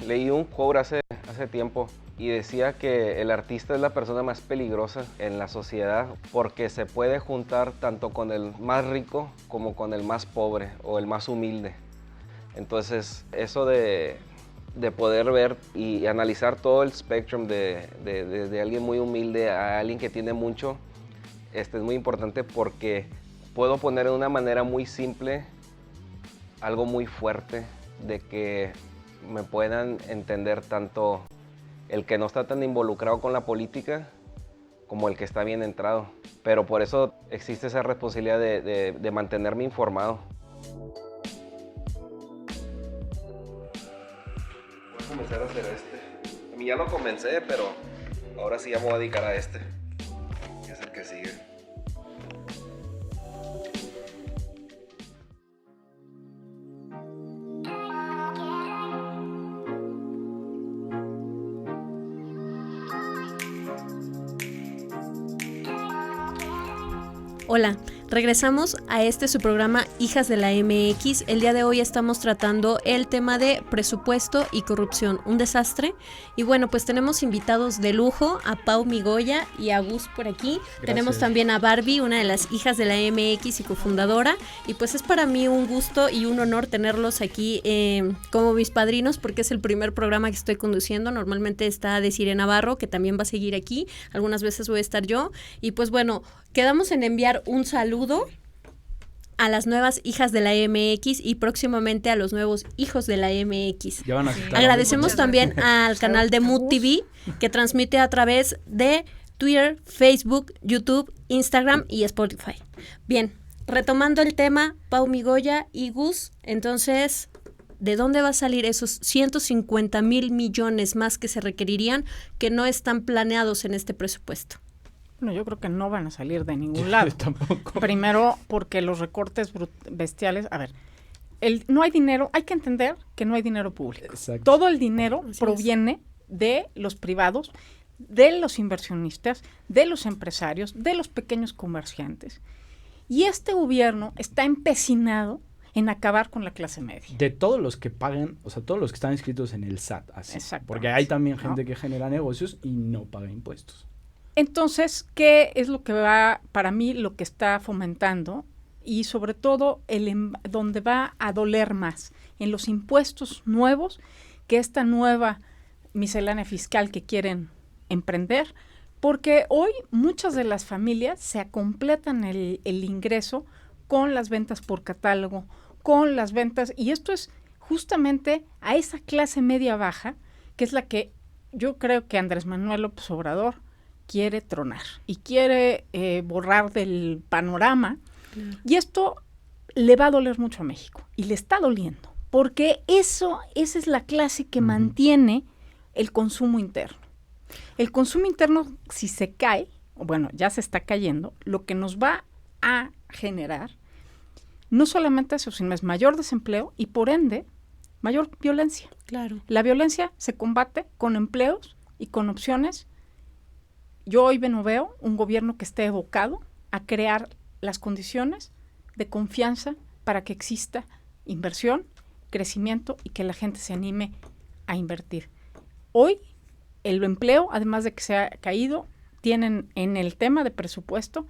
Leí un quote hace tiempo y decía que el artista es la persona más peligrosa en la sociedad porque se puede juntar tanto con el más rico como con el más pobre o el más humilde. Entonces, eso de poder ver y analizar todo el spectrum de alguien muy humilde a alguien que tiene mucho, es muy importante porque puedo poner de una manera muy simple algo muy fuerte de que me puedan entender tanto el que no está tan involucrado con la política como el que está bien entrado. Pero por eso existe esa responsabilidad de mantenerme informado. Voy a comenzar a hacer este. A mí ya lo comencé, pero ahora sí ya me voy a dedicar a este, que es el que sigue. Hola, regresamos a su programa Hijas de la MX. El día de hoy estamos tratando el tema de presupuesto y corrupción, un desastre. Y bueno, pues tenemos invitados de lujo, a Pau Migoya y a Gus por aquí. Gracias. Tenemos también a Barbie, una de las hijas de la MX y cofundadora. Y pues es para mí un gusto y un honor tenerlos aquí como mis padrinos, porque es el primer programa que estoy conduciendo. Normalmente está Desiree Navarro, que también va a seguir aquí. Algunas veces voy a estar yo. Y pues bueno, quedamos en enviar un saludo a las nuevas hijas de la MX y próximamente a los nuevos hijos de la MX. Ya van a Agradecemos también al canal de Mood TV, que transmite a través de Twitter, Facebook, YouTube, Instagram y Spotify. Bien, retomando el tema, Pau Migoya y Gus, entonces, ¿de dónde va a salir esos 150,000 millones más que se requerirían que no están planeados en este presupuesto? Bueno, yo creo que no van a salir de ningún lado. Tampoco. Primero, porque los recortes bestiales, a ver, no hay dinero, hay que entender que no hay dinero público. Exacto. Todo el dinero proviene de los privados, de los inversionistas, de los empresarios, de los pequeños comerciantes. Y este gobierno está empecinado en acabar con la clase media. De todos los que pagan, o sea, todos los que están inscritos en el SAT, así. Porque hay también gente que genera negocios y no paga impuestos. Entonces, ¿qué es lo que va, para mí, lo que está fomentando? Y sobre todo, donde va a doler más, en los impuestos nuevos, que esta nueva miscelánea fiscal que quieren emprender, porque hoy muchas de las familias se completan el ingreso con las ventas por catálogo, con las ventas, y esto es justamente a esa clase media baja, que es la que yo creo que Andrés Manuel López Obrador quiere tronar y quiere borrar del panorama. Y esto le va a doler mucho a México y le está doliendo, porque esa es la clase que mantiene el consumo interno. El consumo interno, si se cae, bueno, ya se está cayendo, lo que nos va a generar no solamente eso, sino es mayor desempleo y por ende mayor violencia. Claro. La violencia se combate con empleos y con opciones. Yo hoy no veo un gobierno que esté evocado a crear las condiciones de confianza para que exista inversión, crecimiento y que la gente se anime a invertir. Hoy el empleo, además de que se ha caído, tienen en el tema de presupuesto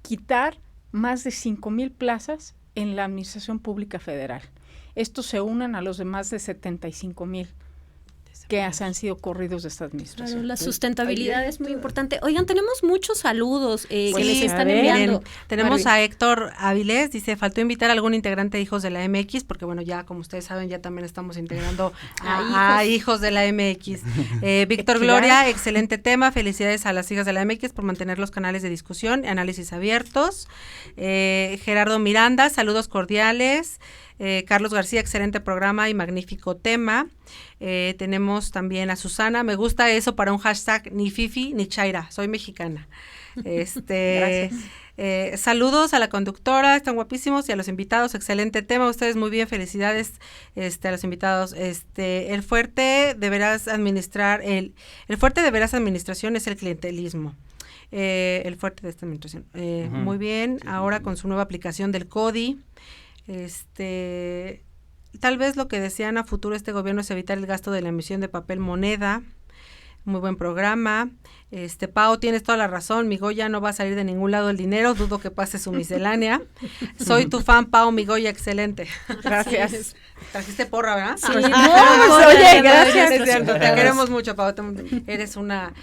quitar más de 5,000 plazas en la Administración Pública Federal. Estos se unen a los de más de 75,000 que han sido corridos de esta administración. Claro, la sustentabilidad es muy importante. Oigan, tenemos muchos saludos que sí, les están enviando. Tenemos a Héctor Áviles, dice, faltó invitar a algún integrante de Hijos de la MX, porque bueno, ya como ustedes saben, ya también estamos integrando a hijos de la MX. Víctor Gloria, excelente tema, felicidades a las hijas de la MX por mantener los canales de discusión y análisis abiertos. Gerardo Miranda, saludos cordiales. Carlos García, excelente programa y magnífico tema. Tenemos también a Susana, me gusta eso para un hashtag, ni Fifi ni Chaira, soy mexicana. Gracias. Saludos a la conductora, están guapísimos, y a los invitados, excelente tema, ustedes muy bien, felicidades a los invitados. El fuerte de veraz administración es el clientelismo. El fuerte de esta administración. Muy bien, ahora con su nueva aplicación del CODI. Tal vez lo que desean a futuro este gobierno es evitar el gasto de la emisión de papel moneda. Muy buen programa. Pau, tienes toda la razón, Migoya no va a salir de ningún lado el dinero, dudo que pase su miscelánea. Soy tu fan, Pau Migoya, excelente. Gracias. Trajiste porra, ¿verdad? Sí, oye, gracias. Es cierto, te queremos mucho, Pau. Eres una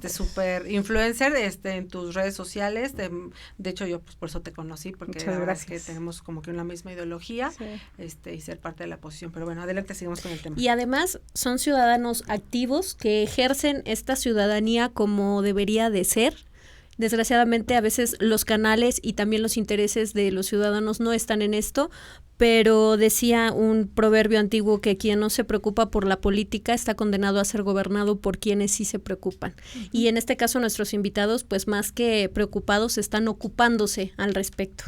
super influencer en tus redes sociales. De hecho, yo pues por eso te conocí, porque la verdad es que tenemos como que una misma ideología, y ser parte de la oposición. Pero bueno, adelante, sigamos con el tema. Y además son ciudadanos activos que ejercen esta ciudadanía como debería de ser, Desgraciadamente a veces los canales y también los intereses de los ciudadanos no están en esto, pero decía un proverbio antiguo que quien no se preocupa por la política está condenado a ser gobernado por quienes sí se preocupan. Y en este caso nuestros invitados, pues más que preocupados, están ocupándose al respecto.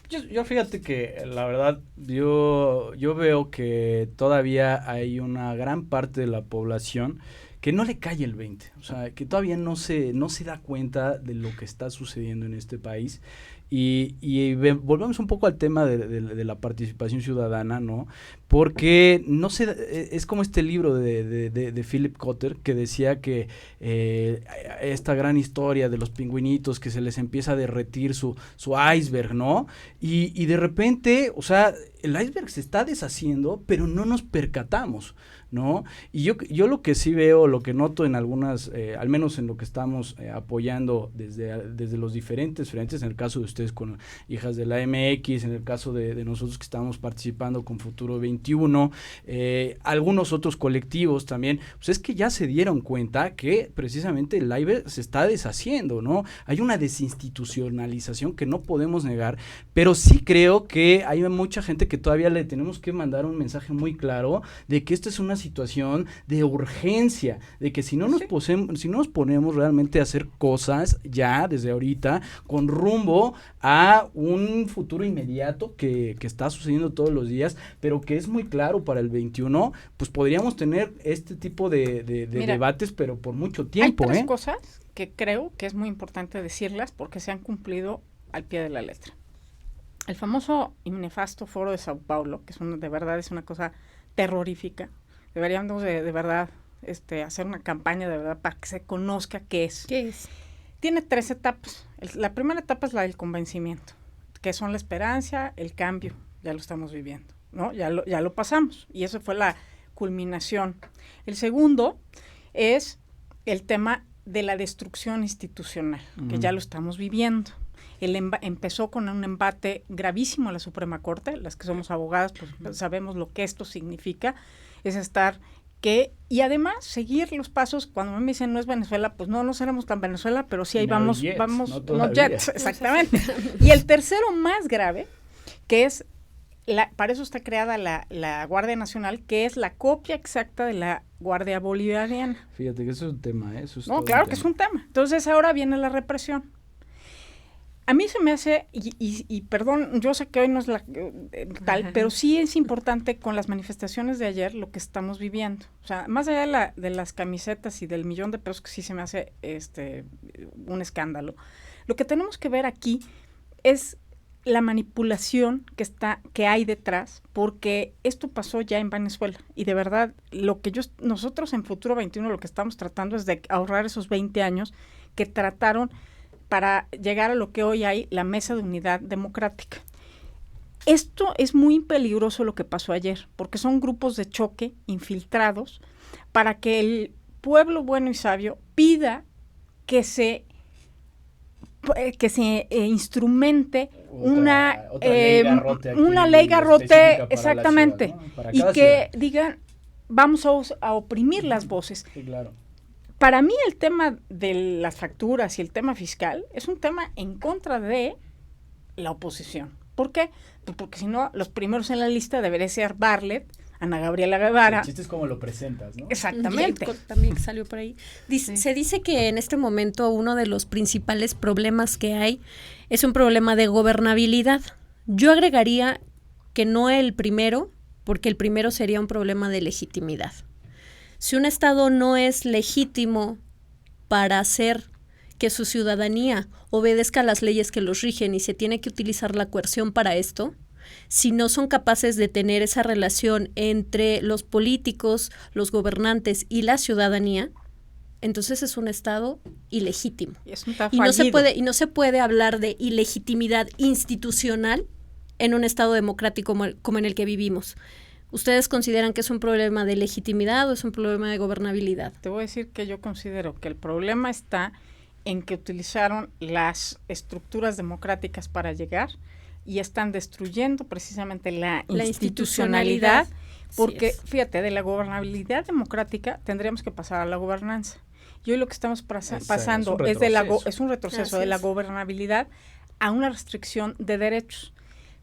Yo fíjate que la verdad yo veo que todavía hay una gran parte de la población que no le cae el 20, o sea, que todavía no se da cuenta de lo que está sucediendo en este país. Y volvemos un poco al tema de la participación ciudadana, ¿no? Porque no sé, es como este libro de Philip Kotter que decía que esta gran historia de los pingüinitos que se les empieza a derretir su iceberg, ¿no? Y de repente, o sea, el iceberg se está deshaciendo, pero no nos percatamos, ¿no? Y yo lo que sí veo, lo que noto en algunas, al menos en lo que estamos apoyando desde los diferentes frentes, en el caso de ustedes con Hijas de la MX, en el caso de nosotros que estamos participando con Futuro 21, algunos otros colectivos también, pues es que ya se dieron cuenta que precisamente el iceberg se está deshaciendo, ¿no? Hay una desinstitucionalización que no podemos negar, pero sí creo que hay mucha gente que todavía le tenemos que mandar un mensaje muy claro de que esta es una situación de urgencia, de que si no nos ponemos realmente a hacer cosas ya desde ahorita con rumbo a un futuro inmediato que está sucediendo todos los días, pero que es muy claro para el 21, pues podríamos tener este tipo de debates, pero por mucho tiempo. Hay tres cosas que creo que es muy importante decirlas porque se han cumplido al pie de la letra. El famoso y nefasto Foro de Sao Paulo, que de verdad es una cosa terrorífica. Deberíamos de verdad hacer una campaña de verdad para que se conozca qué es. ¿Qué es? Tiene 3 etapas. La primera etapa es la del convencimiento, que son la esperanza, el cambio. Ya lo estamos viviendo, ¿no? Ya lo pasamos y eso fue la culminación. El segundo es el tema de la destrucción institucional, que ya lo estamos viviendo. Empezó con un embate gravísimo a la Suprema Corte. Las que somos abogadas pues sabemos lo que esto significa, es y además seguir los pasos. Cuando me dicen no es Venezuela, pues no seremos tan Venezuela, pero sí ahí vamos, no jets, exactamente. Y el tercero más grave, que es, para eso está creada la Guardia Nacional, que es la copia exacta de la Guardia Bolivariana. Fíjate que eso es un tema, No, claro que es un tema. Entonces ahora viene la represión. A mí se me hace, y perdón, yo sé que hoy no es tal, pero sí es importante con las manifestaciones de ayer lo que estamos viviendo. O sea, más allá de las camisetas y del $1,000,000 que sí se me hace un escándalo, lo que tenemos que ver aquí es la manipulación que hay detrás, porque esto pasó ya en Venezuela. Y de verdad, nosotros en Futuro 21 lo que estamos tratando es de ahorrar esos 20 años que trataron para llegar a lo que hoy hay, la Mesa de Unidad Democrática. Esto es muy peligroso lo que pasó ayer, porque son grupos de choque infiltrados para que el pueblo bueno y sabio pida que se instrumente una ley garrote exactamente, ciudad, ¿no? Y que digan, vamos a oprimir las voces. Sí, claro. Para mí el tema de las facturas y el tema fiscal es un tema en contra de la oposición. ¿Por qué? Pues porque si no, los primeros en la lista debería ser Bartlett, Ana Gabriela Guevara. El chiste es como lo presentas, ¿no? Exactamente. También salió por ahí. Se dice que en este momento uno de los principales problemas que hay es un problema de gobernabilidad. Yo agregaría que no el primero, porque el primero sería un problema de legitimidad. Si un Estado no es legítimo para hacer que su ciudadanía obedezca a las leyes que los rigen y se tiene que utilizar la coerción para esto, si no son capaces de tener esa relación entre los políticos, los gobernantes y la ciudadanía, entonces es un Estado ilegítimo. Y no se puede hablar de ilegitimidad institucional en un Estado democrático como en el que vivimos. ¿Ustedes consideran que es un problema de legitimidad o es un problema de gobernabilidad? Te voy a decir que yo considero que el problema está en que utilizaron las estructuras democráticas para llegar y están destruyendo precisamente la institucionalidad, porque fíjate, de la gobernabilidad democrática tendríamos que pasar a la gobernanza. Y hoy lo que estamos pasando es un retroceso de la gobernabilidad a una restricción de derechos.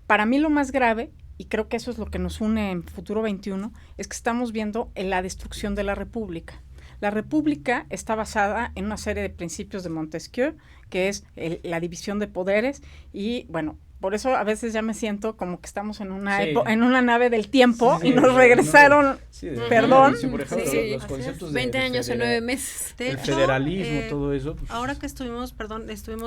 Para mí lo más grave, y creo que eso es lo que nos une en Futuro 21, es que estamos viendo la destrucción de la República. La República está basada en una serie de principios de Montesquieu, que es la división de poderes, y bueno, por eso a veces ya me siento como que estamos en una nave del tiempo y nos regresaron, perdón. Por ejemplo, los conceptos 20 años en 9 meses. De el hecho, federalismo, todo eso. Pues, ahora que estuvimos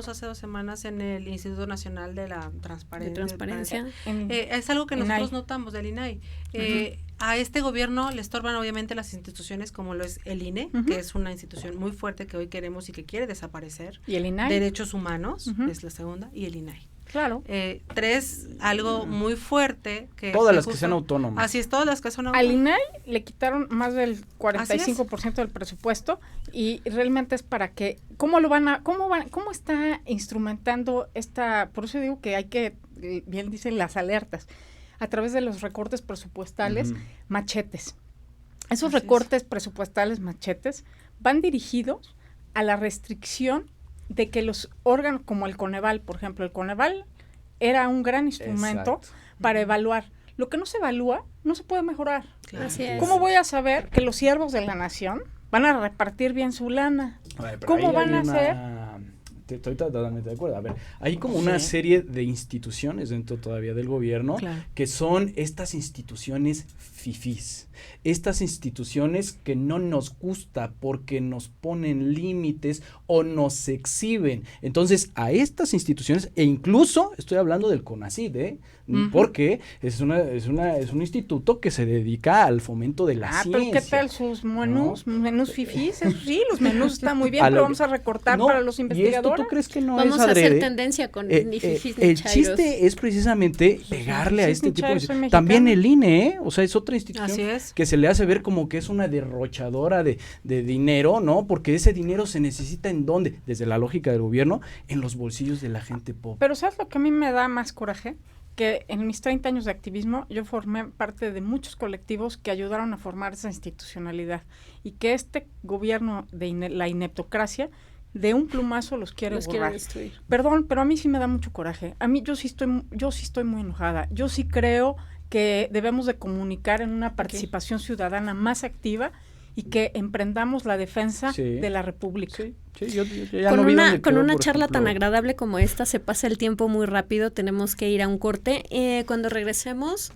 hace 2 semanas en el Instituto Nacional de la Transparencia. Es algo que nosotros notamos del INAI. A este gobierno le estorban obviamente las instituciones como lo es el INE, que es una institución muy fuerte que hoy queremos y que quiere desaparecer. ¿Y el INAI? Derechos humanos, es la segunda, y el INAI. Claro. 3, algo muy fuerte. Todas las que sean autónomas. Así es, todas las que son autónomas. Al INAI le quitaron más del 45% del presupuesto y realmente es para que, ¿cómo está instrumentando por eso digo que hay que, bien dicen las alertas, a través de los recortes presupuestales, machetes. Esos recortes presupuestales machetes van dirigidos a la restricción de que los órganos como el Coneval, por ejemplo, el Coneval era un gran instrumento para evaluar. Lo que no se evalúa no se puede mejorar. Claro. Así es. ¿Cómo voy a saber que los siervos de la nación van a repartir bien su lana? ¿Cómo van a hacer? Estoy totalmente de acuerdo. A ver, hay como una serie de instituciones dentro todavía del gobierno que son estas instituciones fifís. Estas instituciones que no nos gusta porque nos ponen límites o nos exhiben. Entonces, a estas instituciones, e incluso estoy hablando del CONACYT, porque es un instituto que se dedica al fomento de la ciencia. Pero ¿qué tal sus menús fifís? Eso sí, los menús están muy bien, pero vamos a recortar para los investigadores. ¿Y esto tú crees que no vamos es adrede? Vamos a hacer tendencia con ni fifís ni el chairos. chiste es precisamente pegarle a este tipo de... También el INE, o sea, es otra institución que se le hace ver como que es una derrochadora de dinero, ¿no? Porque ese dinero se necesita ¿en dónde? Desde la lógica del gobierno, en los bolsillos de la gente pobre. Pero ¿sabes lo que a mí me da más coraje? Que en mis 30 años de activismo yo formé parte de muchos colectivos que ayudaron a formar esa institucionalidad y que este gobierno de la ineptocracia de un plumazo los quiere borrar. Destruir. Perdón, pero a mí sí me da mucho coraje. A mí yo sí estoy muy enojada. Yo sí creo que debemos de comunicar en una participación ciudadana más activa y que emprendamos la defensa de la República. Sí, yo ya con una charla tan agradable como esta se pasa el tiempo muy rápido, tenemos que ir a un corte. Cuando regresemos,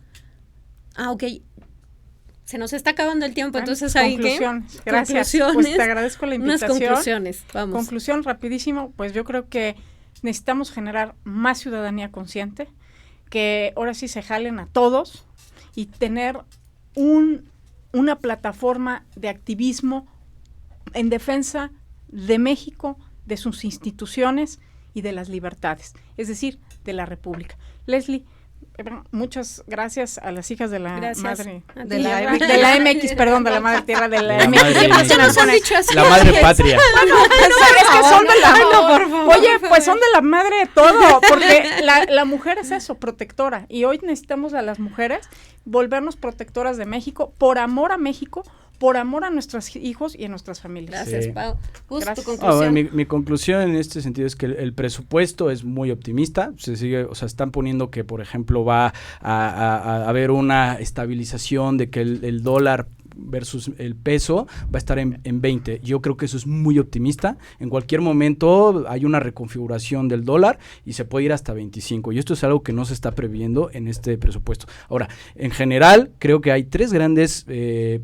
se nos está acabando el tiempo, entonces hay conclusiones. Gracias. Pues te agradezco la invitación. Unas conclusiones, vamos. Conclusión rapidísimo, pues yo creo que necesitamos generar más ciudadanía consciente, que ahora sí se jalen a todos y tener una plataforma de activismo en defensa de México, de sus instituciones y de las libertades, es decir, de la República. Leslie, muchas gracias a las hijas de la madre de la MX, perdón, de la madre tierra de la MX. La madre patria. Es que son de la Oye, pues son de la madre de todo, porque la mujer es eso, protectora, y hoy necesitamos a las mujeres volvernos protectoras de México, por amor a México, por amor a nuestros hijos y a nuestras familias. Gracias, Pau. Gracias. Tu conclusión. Mi conclusión en este sentido es que el presupuesto es muy optimista. Están poniendo que, por ejemplo, va a haber una estabilización de que el dólar versus el peso va a estar en 20. Yo creo que eso es muy optimista. En cualquier momento hay una reconfiguración del dólar y se puede ir hasta 25. Y esto es algo que no se está previendo en este presupuesto. Ahora, en general, creo que hay 3 grandes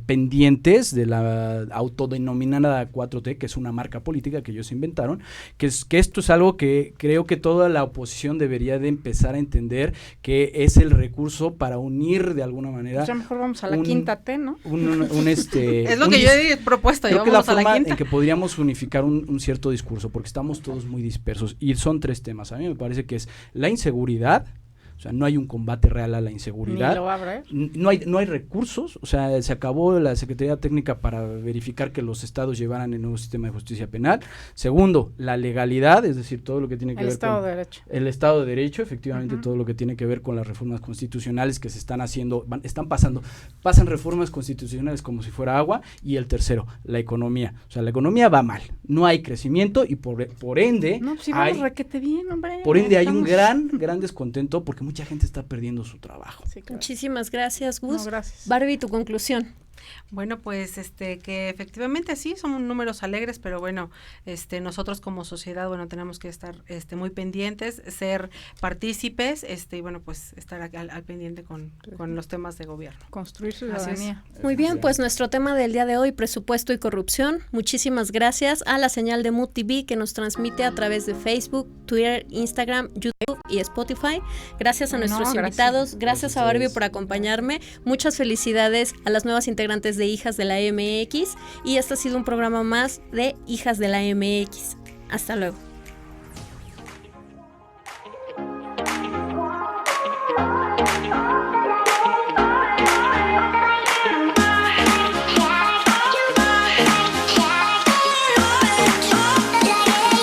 pendientes de la autodenominada 4T, que es una marca política que ellos inventaron, que esto es algo que creo que toda la oposición debería de empezar a entender que es el recurso para unir de alguna manera. Ya mejor vamos a la quinta T, ¿no? Es lo que yo he propuesto. Creo que la forma en que podríamos unificar un cierto discurso, porque estamos todos muy dispersos, y son 3 temas. A mí me parece que es la inseguridad, o sea, no hay un combate real a la inseguridad. Ni lo va a haber. No hay recursos, o sea, se acabó la Secretaría Técnica para verificar que los estados llevaran el nuevo sistema de justicia penal. Segundo, la legalidad, es decir, todo lo que tiene que ver con el Estado de Derecho, efectivamente, todo lo que tiene que ver con las reformas constitucionales que se están haciendo, pasan reformas constitucionales como si fuera agua. Y el tercero, la economía, o sea, la economía va mal, no hay crecimiento y por ende no, pues vamos requete bien, hombre. Por ende hay un gran descontento porque mucha gente está perdiendo su trabajo. Sí, claro. Muchísimas gracias, Gus. No, gracias. Barbie, tu conclusión. Bueno, pues que efectivamente sí, son números alegres, pero bueno, nosotros como sociedad, bueno, tenemos que estar muy pendientes, ser partícipes, y bueno, pues estar al pendiente con los temas de gobierno. Construir ciudadanía. Muy bien, pues nuestro tema del día de hoy, presupuesto y corrupción. Muchísimas gracias a la señal de Mood TV que nos transmite a través de Facebook, Twitter, Instagram, YouTube y Spotify. Gracias a nuestros invitados, gracias a Barbie por acompañarme. Muchas felicidades a las nuevas integrantes de Hijas de la MX y este ha sido un programa más de Hijas de la MX. Hasta luego.